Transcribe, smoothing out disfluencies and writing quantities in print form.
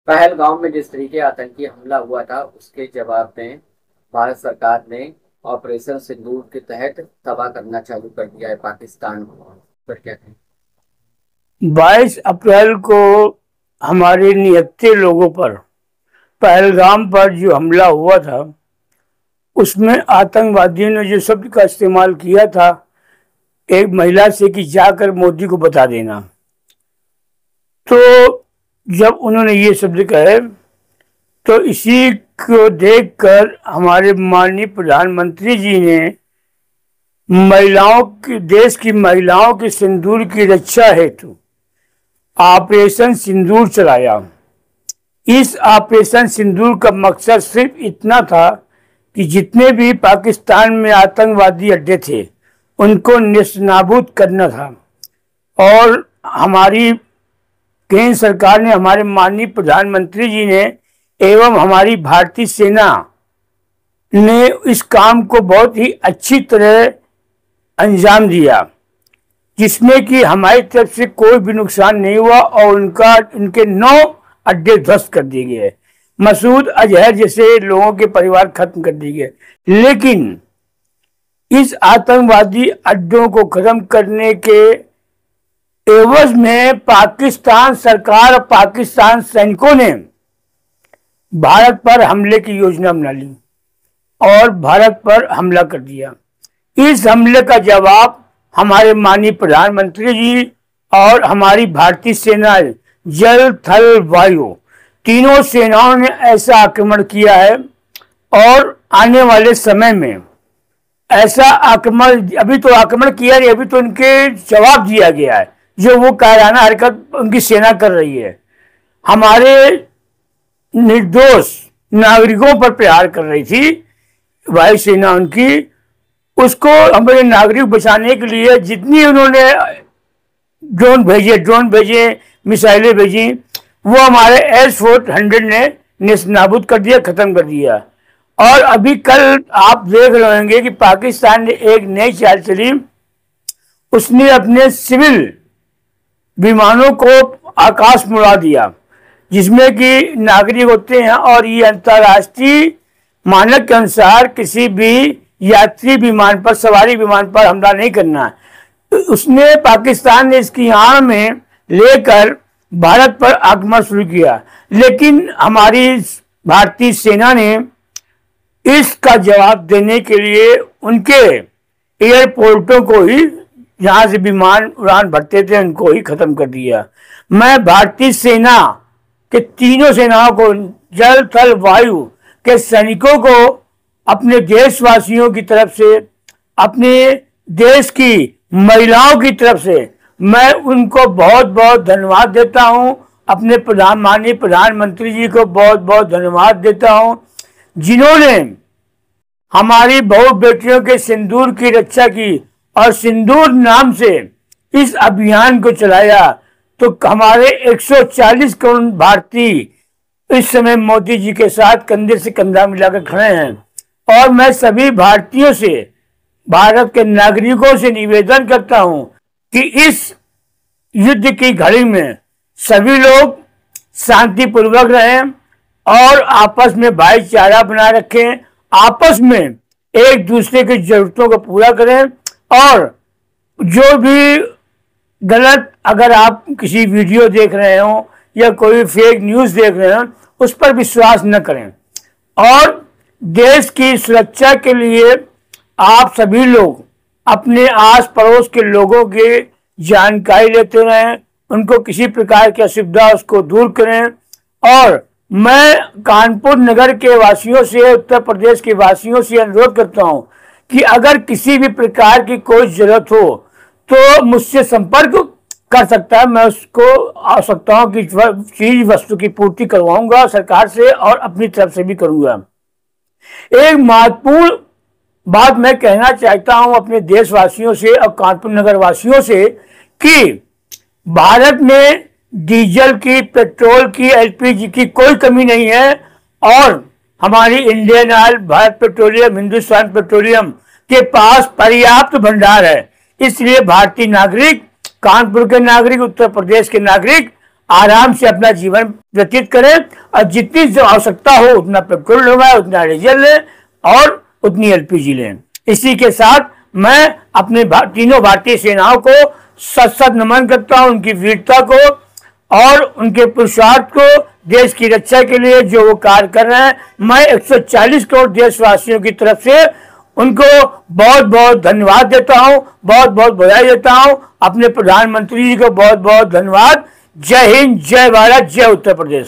पहलगाम में जिस तरीके आतंकी हमला हुआ था उसके जवाब में भारत सरकार ने ऑपरेशन सिंदूर के तहत तबाह करना चालू कर दिया है पाकिस्तान को। पर क्या कहें? 22 अप्रैल को हमारे निहत्थे लोगों पर पहलगाम पर जो हमला हुआ था उसमें आतंकवादियों ने जो शब्द का इस्तेमाल किया था एक महिला से कि जाकर मोदी को बता देना। तो जब उन्होंने ये शब्द कहे तो इसी को देखकर हमारे माननीय प्रधानमंत्री जी ने महिलाओं की, देश की महिलाओं के सिंदूर की रक्षा हेतु ऑपरेशन सिंदूर चलाया। इस ऑपरेशन सिंदूर का मकसद सिर्फ इतना था कि जितने भी पाकिस्तान में आतंकवादी अड्डे थे उनको नेस्तनाबूद करना था। और हमारी केंद्र सरकार ने, हमारे माननीय प्रधानमंत्री जी ने एवं हमारी भारतीय सेना ने इस काम को बहुत ही अच्छी तरह अंजाम दिया, जिसमें कि हमारी तरफ से कोई भी नुकसान नहीं हुआ और उनके 9 अड्डे ध्वस्त कर दिए गए। मसूद अजहर जैसे लोगों के परिवार खत्म कर दिए गए। लेकिन इस आतंकवादी अड्डों को खत्म करने के एवज में पाकिस्तान सरकार और पाकिस्तान सैनिकों ने भारत पर हमले की योजना बना ली और भारत पर हमला कर दिया। इस हमले का जवाब हमारे माननीय प्रधानमंत्री जी और हमारी भारतीय सेना, जल थल वायु, तीनों सेनाओं ने ऐसा आक्रमण किया है और आने वाले समय में ऐसा आक्रमण, अभी तो आक्रमण किया नहीं, अभी तो उनके जवाब दिया गया है जो वो कायराना हरकत उनकी सेना कर रही है। हमारे निर्दोष नागरिकों पर प्रहार कर रही थी वायुसेना उनकी, उसको हमारे नागरिक बचाने के लिए जितनी उन्होंने ड्रोन भेजे, मिसाइलें भेजी, वो हमारे S-400 ने नेस्तनाबूद कर दिया, खत्म कर दिया। और अभी कल आप देख रहे होंगे कि पाकिस्तान ने एक नई चाल चली, उसने अपने सिविल विमानों को आकाश में उड़ा दिया जिसमें कि नागरिक होते हैं और ये अंतर्राष्ट्रीय मानक के अनुसार किसी भी यात्री विमान पर, सवारी विमान पर हमला नहीं करना है। उसने, पाकिस्तान ने इसकी आड़ में लेकर भारत पर आक्रमण शुरू किया, लेकिन हमारी भारतीय सेना ने इसका जवाब देने के लिए उनके एयरपोर्टों को ही, जहां से विमान उड़ान भरते थे, उनको ही खत्म कर दिया। मैं भारतीय सेना के तीनों सेनाओं को, जल थल वायु के सैनिकों को, अपने देशवासियों की तरफ से, अपने देश की महिलाओं की तरफ से मैं उनको बहुत बहुत धन्यवाद देता हूं। अपने माननीय प्रधानमंत्री जी को बहुत बहुत धन्यवाद देता हूं जिन्होंने हमारी बहू बेटियों के सिंदूर की रक्षा की और सिंदूर नाम से इस अभियान को चलाया। तो हमारे 140 करोड़ भारतीय इस समय मोदी जी के साथ कंधे से कंधा मिलाकर खड़े हैं। और मैं सभी भारतीयों से, भारत के नागरिकों से निवेदन करता हूं कि इस युद्ध की घड़ी में सभी लोग शांतिपूर्वक रहें और आपस में भाईचारा बनाए रखें, आपस में एक दूसरे की जरूरतों को पूरा करें। और जो भी गलत, अगर आप किसी वीडियो देख रहे हो या कोई फेक न्यूज देख रहे हो, उस पर विश्वास न करें। और देश की सुरक्षा के लिए आप सभी लोग अपने आस पड़ोस के लोगों की जानकारी लेते रहें, उनको किसी प्रकार की असुविधा उसको दूर करें। और मैं कानपुर नगर के वासियों से, उत्तर प्रदेश के वासियों से अनुरोध करता हूं कि अगर किसी भी प्रकार की कोई जरूरत हो तो मुझसे संपर्क कर सकता है। मैं उसको आवश्यकताओं की चीज वस्तु की पूर्ति करवाऊंगा सरकार से और अपनी तरफ से भी करूंगा। एक महत्वपूर्ण बात मैं कहना चाहता हूं अपने देशवासियों से और कानपुर नगर वासियों से कि भारत में डीजल की, पेट्रोल की, एलपीजी की कोई कमी नहीं है। और हमारी Indian oil, Bharat petroleum, Hindustan petroleum के पास पर्याप्त भंडार है। इसलिए भारतीय नागरिक, कानपुर के नागरिक, उत्तर प्रदेश के नागरिक आराम से अपना जीवन व्यतीत करें और जितनी जो आवश्यकता हो उतना पेट्रोल लगवाएं, उतना डीजल लें और उतनी एलपीजी लें। इसी के साथ मैं अपने तीनों भारतीय सेनाओं को सत सत नमन करता हूं, उनकी वीरता को और उनके पुरुषार्थ को, देश की रक्षा के लिए जो वो कार्य कर रहे हैं। मैं 140 करोड़ देशवासियों की तरफ से उनको बहुत बहुत धन्यवाद देता हूं, बहुत बहुत बधाई देता हूं। अपने प्रधानमंत्री जी को बहुत बहुत धन्यवाद। जय हिंद, जय भारत, जय उत्तर प्रदेश।